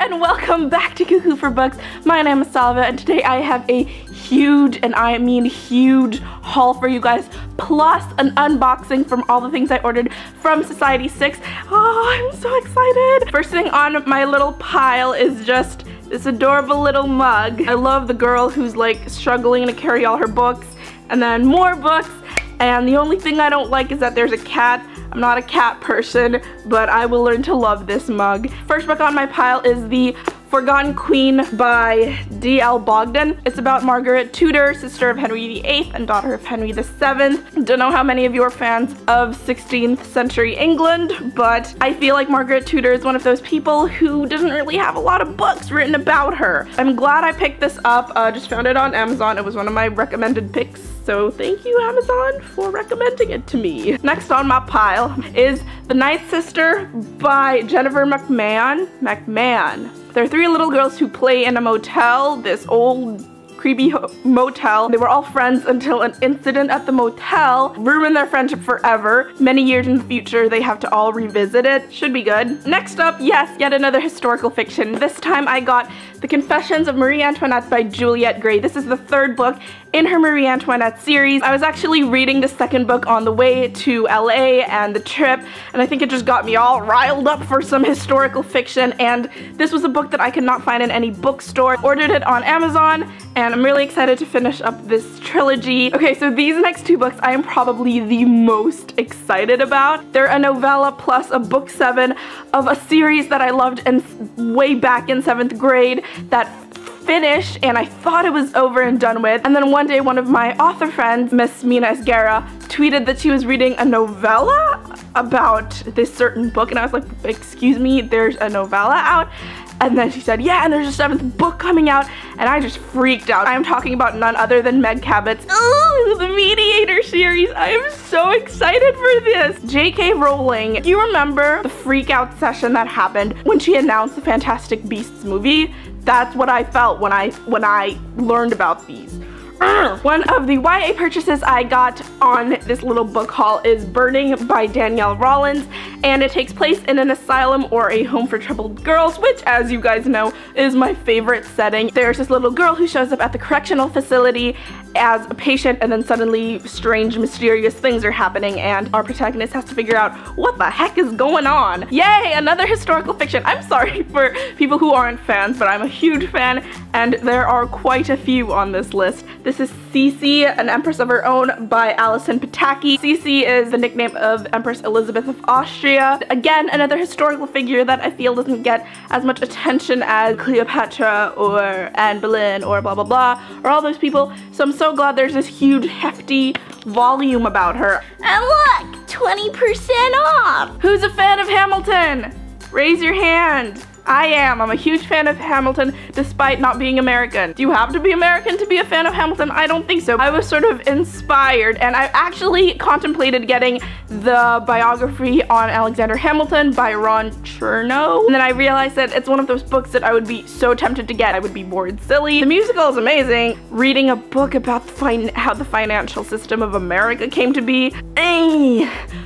and welcome back to Cuckoo for Books. My name is Salva and today I have a huge, and I mean huge, haul for you guys, plus an unboxing from all the things I ordered from Society6. Oh, I'm so excited. First thing on my little pile is just this adorable little mug. I love the girl who's like struggling to carry all her books, and then more books, and the only thing I don't like is that there's a cat. I'm not a cat person, but I will learn to love this mug. First book on my pile is The Forgotten Queen by D.L. Bogdan. It's about Margaret Tudor, sister of Henry VIII and daughter of Henry VII. Don't know how many of you are fans of 16th century England, but I feel like Margaret Tudor is one of those people who doesn't really have a lot of books written about her. I'm glad I picked this up. Just found it on Amazon. It was one of my recommended picks, so thank you, Amazon, for recommending it to me. Next on my pile is The Night Sister by Jennifer McMahon. There are three little girls who play in a motel, this old creepy motel. They were all friends until an incident at the motel ruined their friendship forever. Many years in the future, they have to all revisit it. Should be good. Next up, yes, yet another historical fiction. This time I got The Confessions of Marie Antoinette by Juliette Gray. This is the third book in her Marie Antoinette series. I was actually reading the second book on the way to LA and the trip, and I think it just got me all riled up for some historical fiction, and this was a book that I could not find in any bookstore. Ordered it on Amazon, and I'm really excited to finish up this trilogy. Okay, so these next two books I am probably the most excited about. They're a novella plus a book 7 of a series that I loved way back in 7th grade that finished and I thought it was over and done with, and then one day one of my author friends, Miss Mina Esguerra, tweeted that she was reading a novella about this certain book, and I was like, excuse me, there's a novella out? And then she said, yeah, and there's a 7th book coming out, and I just freaked out. I am talking about none other than Meg Cabot's The Mediator series. I am so excited for this. J.K. Rowling, you remember the freak out session that happened when she announced the Fantastic Beasts movie? That's what I felt when I learned about these. One of the YA purchases I got on this little book haul is Burning by Danielle Rollins, and it takes place in an asylum or a home for troubled girls, which, as you guys know, is my favorite setting. There's this little girl who shows up at the correctional facility as a patient, and then suddenly strange, mysterious things are happening, and our protagonist has to figure out what the heck is going on. Yay, another historical fiction. I'm sorry for people who aren't fans, but I'm a huge fan, and there are quite a few on this list. This is Cece, An Empress of Her Own by Alison Pataki. Cece is the nickname of Empress Elizabeth of Austria. Again, another historical figure that I feel doesn't get as much attention as Cleopatra or Anne Boleyn or blah blah blah, or all those people, so I'm so glad there's this huge hefty volume about her. And look, 20% off! Who's a fan of Hamilton? Raise your hand. I am. I'm a huge fan of Hamilton despite not being American. Do you have to be American to be a fan of Hamilton? I don't think so. I was sort of inspired, and I actually contemplated getting the biography on Alexander Hamilton by Ron Chernow, and then I realized that it's one of those books that I would be so tempted to get. I would be bored silly. The musical is amazing. Reading a book about how the financial system of America came to be,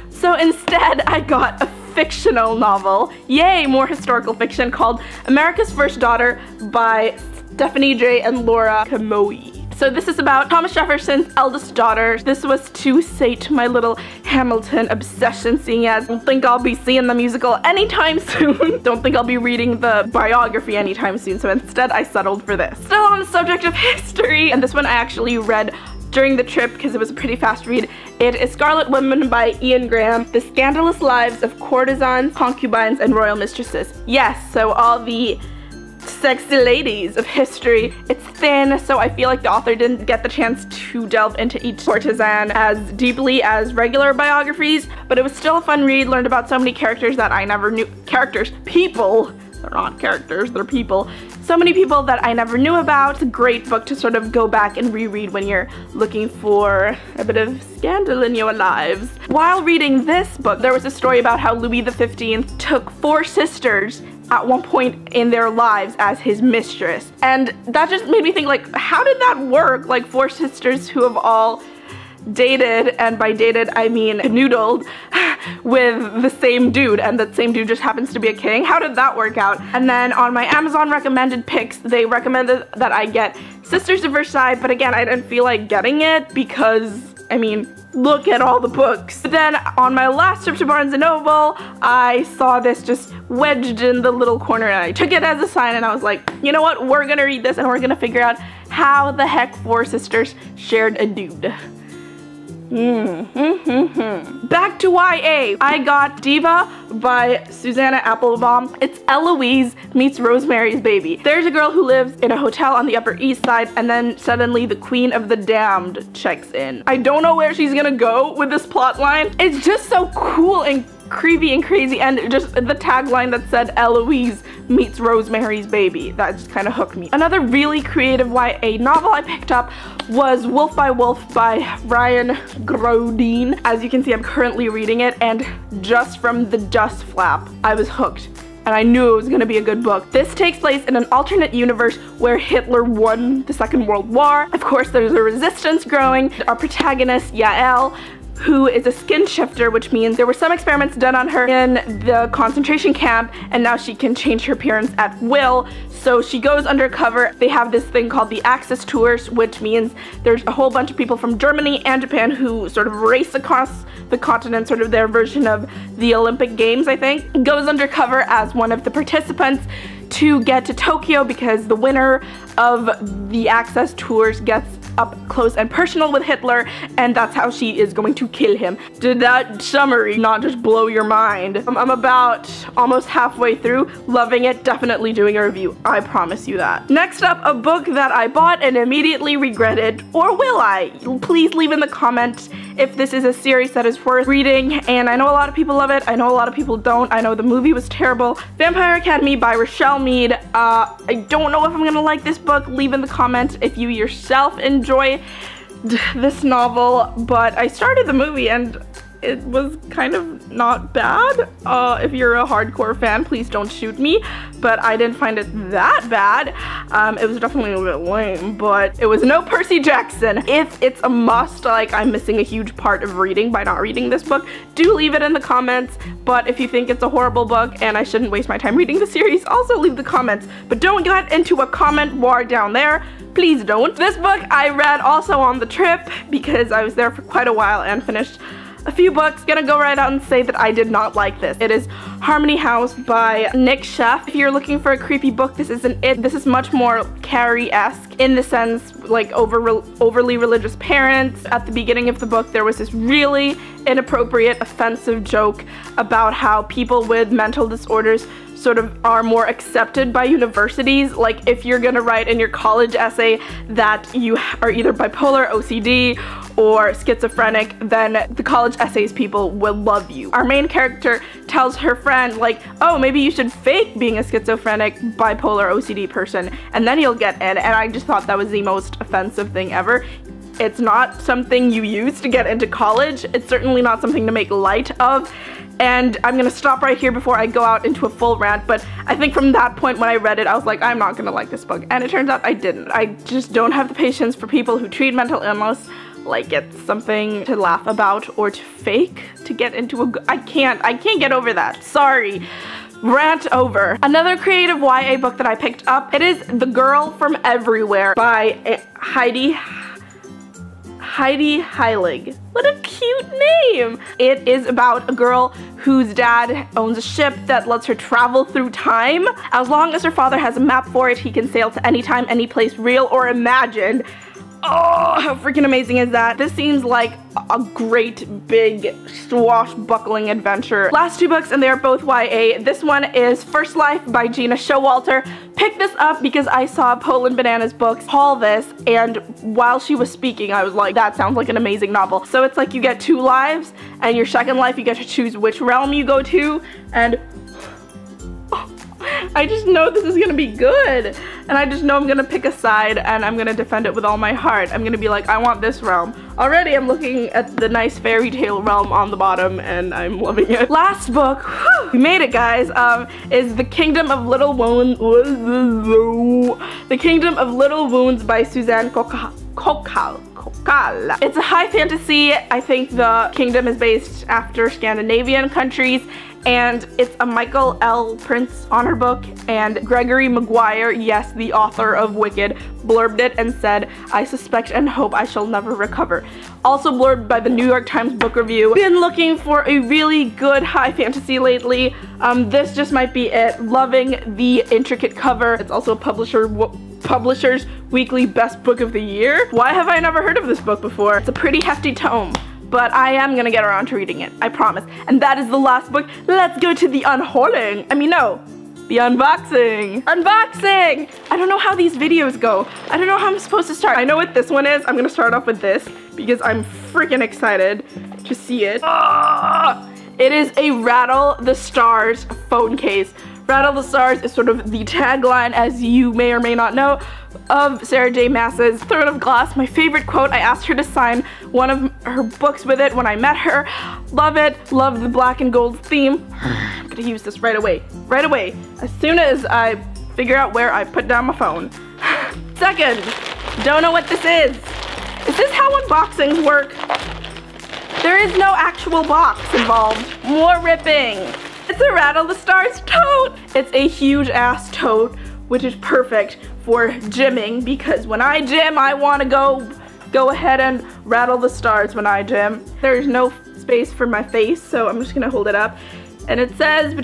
so instead I got a fictional novel, yay, more historical fiction, called America's First Daughter by Stephanie J. and Laura Kamoe. So this is about Thomas Jefferson's eldest daughter. This was to sate my little Hamilton obsession, seeing as I don't think I'll be seeing the musical anytime soon. Don't think I'll be reading the biography anytime soon, so instead I settled for this. Still on the subject of history, and this one I actually read during the trip because it was a pretty fast read. It is Scarlet Women by Ian Graham, The Scandalous Lives of Courtesans, Concubines, and Royal Mistresses. Yes, so all the sexy ladies of history. It's thin, so I feel like the author didn't get the chance to delve into each courtesan as deeply as regular biographies, but it was still a fun read. Learned about so many characters that I never knew. People. They're not characters, they're people. So many people that I never knew about. It's a great book to sort of go back and reread when you're looking for a bit of scandal in your lives. While reading this book, there was a story about how Louis XV took 4 sisters at one point in their lives as his mistress. And that just made me think, like, how did that work? Like, 4 sisters who have all dated, and by dated I mean noodled, with the same dude, and that same dude just happens to be a king. How did that work out? And then on my Amazon recommended picks, they recommended that I get Sisters of Versailles, but again, I didn't feel like getting it because, I mean, look at all the books. But then on my last trip to Barnes & Noble, I saw this just wedged in the little corner, and I took it as a sign, and I was like, you know what, we're gonna read this and we're gonna figure out how the heck 4 sisters shared a dude. Back to YA. I got Diva by Susanna Applebaum. It's Eloise meets Rosemary's Baby. There's a girl who lives in a hotel on the Upper East Side, and then suddenly the Queen of the Damned checks in. I don't know where she's gonna go with this plot line. It's just so cool and creepy and crazy, and just the tagline that said Eloise meets Rosemary's Baby, that just kind of hooked me. Another really creative YA novel I picked up was Wolf by Wolf by Ryan Grodin. As you can see, I'm currently reading it, and just from the dust flap, I was hooked. And I knew it was gonna be a good book. This takes place in an alternate universe where Hitler won the Second World War. Of course, there's a resistance growing. Our protagonist, Yael, who is a skin shifter, which means there were some experiments done on her in the concentration camp, and now she can change her appearance at will. So she goes undercover. They have this thing called the Axis Tours, which means there's a whole bunch of people from Germany and Japan who sort of race across the continent, sort of their version of the Olympic Games, I think. Goes undercover as one of the participants to get to Tokyo because the winner of the Access Tours gets up close and personal with Hitler, and that's how she is going to kill him. Did that summary not just blow your mind? I'm about almost halfway through, loving it, definitely doing a review, I promise you that. Next up, a book that I bought and immediately regretted, or will I? Please leave in the comments if this is a series that is worth reading, and I know a lot of people love it, I know a lot of people don't, I know the movie was terrible. Vampire Academy by Rochelle Mead. I don't know if I'm gonna like this book. Leave in the comments if you yourself enjoy this novel, but I started the movie and it was kind of not bad. If you're a hardcore fan, please don't shoot me, but I didn't find it that bad. It was definitely a bit lame, but it was no Percy Jackson. If it's a must, like I'm missing a huge part of reading by not reading this book, do leave it in the comments. But if you think it's a horrible book and I shouldn't waste my time reading the series, also leave the comments. But don't get into a comment war down there. Please don't. This book I read also on the trip because I was there for quite a while and finished a few books. Gonna go right out and say that I did not like this. It is Harmony House by Nick Sheff. If you're looking for a creepy book, this isn't it. This is much more Carrie-esque in the sense like overly religious parents. At the beginning of the book, there was this really inappropriate, offensive joke about how people with mental disorders sort of are more accepted by universities. Like if you're gonna write in your college essay that you are either bipolar, OCD, or schizophrenic, then the college essays people will love you. Our main character tells her friend like, oh, maybe you should fake being a schizophrenic, bipolar, OCD person, and then you'll get in. And I just thought that was the most offensive thing ever. It's not something you use to get into college. It's certainly not something to make light of. And I'm gonna stop right here before I go out into a full rant, but I think from that point when I read it, I was like, I'm not gonna like this book. And it turns out I didn't. I just don't have the patience for people who treat mental illness like it's something to laugh about or to fake to get into a I can't get over that. Sorry. Rant over. Another creative YA book that I picked up, it is The Girl from Everywhere by Heidi Heilig. What a cute name! It is about a girl whose dad owns a ship that lets her travel through time. As long as her father has a map for it, he can sail to any time, any place, real or imagined. Oh, how freaking amazing is that? This seems like a great big swashbuckling adventure. Last two books and they are both YA. This one is First Life by Gina Showalter. Picked this up because I saw Poland Bananas books haul this, and while she was speaking I was like, that sounds like an amazing novel. So it's like you get 2 lives, and your second life you get to choose which realm you go to, and I just know this is gonna be good, and I just know I'm gonna pick a side and I'm gonna defend it with all my heart. I'm gonna be like, I want this realm. Already I'm looking at the nice fairy tale realm on the bottom and I'm loving it. Last book, whew, we made it guys, is The Kingdom of Little Wounds. The Kingdom of Little Wounds by Suzanne Kokal. tropical. It's a high fantasy. I think the kingdom is based after Scandinavian countries, and it's a Michael L. Prince honor book, and Gregory Maguire, yes, the author of Wicked, blurbed it and said, "I suspect and hope I shall never recover." Also blurbed by the New York Times Book Review. Been looking for a really good high fantasy lately. This just might be it. Loving the intricate cover. It's also a Publisher's Weekly Best Book of the Year. Why have I never heard of this book before? It's a pretty hefty tome, but I am gonna get around to reading it, I promise. And that is the last book. Let's go to the unhauling. The unboxing. Unboxing! I don't know how these videos go. I don't know how I'm supposed to start. I know what this one is. I'm gonna start off with this because I'm freaking excited to see it. It is a Rattle the Stars phone case. Rattle the Stars is sort of the tagline, as you may or may not know, of Sarah J. Maas's Throne of Glass. My favorite quote. I asked her to sign one of her books with it when I met her. Love it. Love the black and gold theme. I'm gonna use this right away. Right away. As soon as I figure out where I put down my phone. Second, don't know what this is. Is this how unboxings work? There is no actual box involved. More ripping. It's a Rattle the Stars tote. It's a huge ass tote, which is perfect for gymming, because when I gym, I want to go ahead and rattle the stars when I gym. There's no space for my face, so I'm just gonna hold it up. And it says,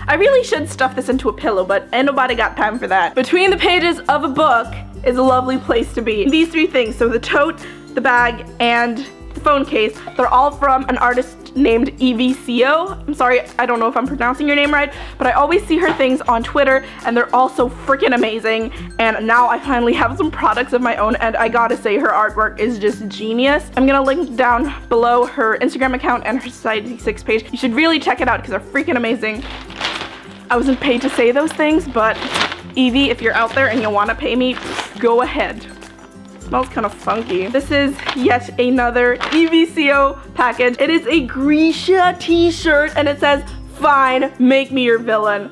I really should stuff this into a pillow, but ain't nobody got time for that. Between the pages of a book is a lovely place to be. These three things, so the tote, the bag, and the phone case, they're all from an artist named EVCO. I'm sorry, I don't know if I'm pronouncing your name right, but I always see her things on Twitter, and they're all so freaking amazing. And now I finally have some products of my own, and I gotta say her artwork is just genius. I'm gonna link down below her Instagram account and her Society6 page. You should really check it out because they're freaking amazing. I wasn't paid to say those things, but Evie, if you're out there and you wanna pay me, go ahead. Smells kind of funky. This is yet another EVCO package. It is a Grisha t-shirt, and it says, "Fine, make me your villain."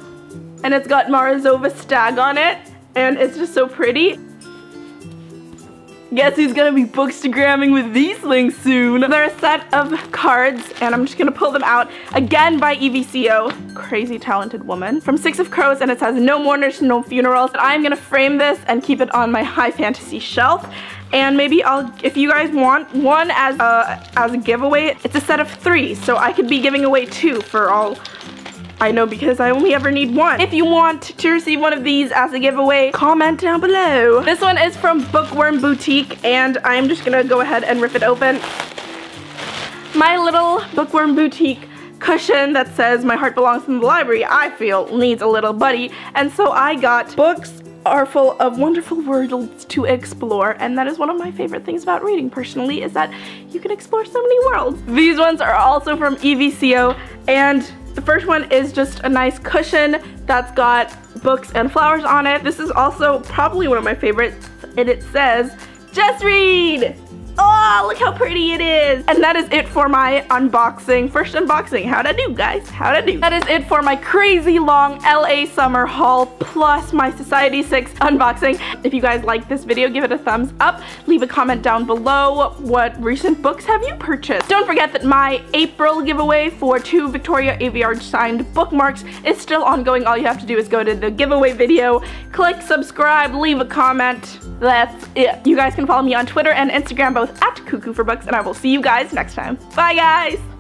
And it's got Morozova Stag on it, and it's just so pretty. Guess who's gonna be bookstagramming with these things soon? They're a set of cards, and I'm just gonna pull them out. Again by EVCO, crazy talented woman. From Six of Crows, and it says, "No mourners, no funerals." I'm gonna frame this and keep it on my high fantasy shelf. And maybe if you guys want one as a giveaway, it's a set of 3, so I could be giving away 2 for all I know, because I only ever need 1. If you want to receive one of these as a giveaway, comment down below. This one is from Bookworm Boutique, and I'm just gonna go ahead and rip it open. My little Bookworm Boutique cushion that says "My heart belongs in the library," I feel needs a little buddy, and so I got books are full of wonderful worlds to explore, and that is one of my favorite things about reading personally, is that you can explore so many worlds. These ones are also from EVCO, and the first one is just a nice cushion that's got books and flowers on it. This is also probably one of my favorites, and it says, "Just read." Oh, look how pretty it is. And that is it for my unboxing. First unboxing. How'd I do, guys? How'd I do? That is it for my crazy long LA summer haul, plus my Society6 unboxing. If you guys like this video, give it a thumbs up. Leave a comment down below. What recent books have you purchased? Don't forget that my April giveaway for 2 Victoria Aveyard signed bookmarks is still ongoing. All you have to do is go to the giveaway video, click subscribe, leave a comment. That's it. You guys can follow me on Twitter and Instagram, both at Cuckoo for Books, and I will see you guys next time. Bye, guys!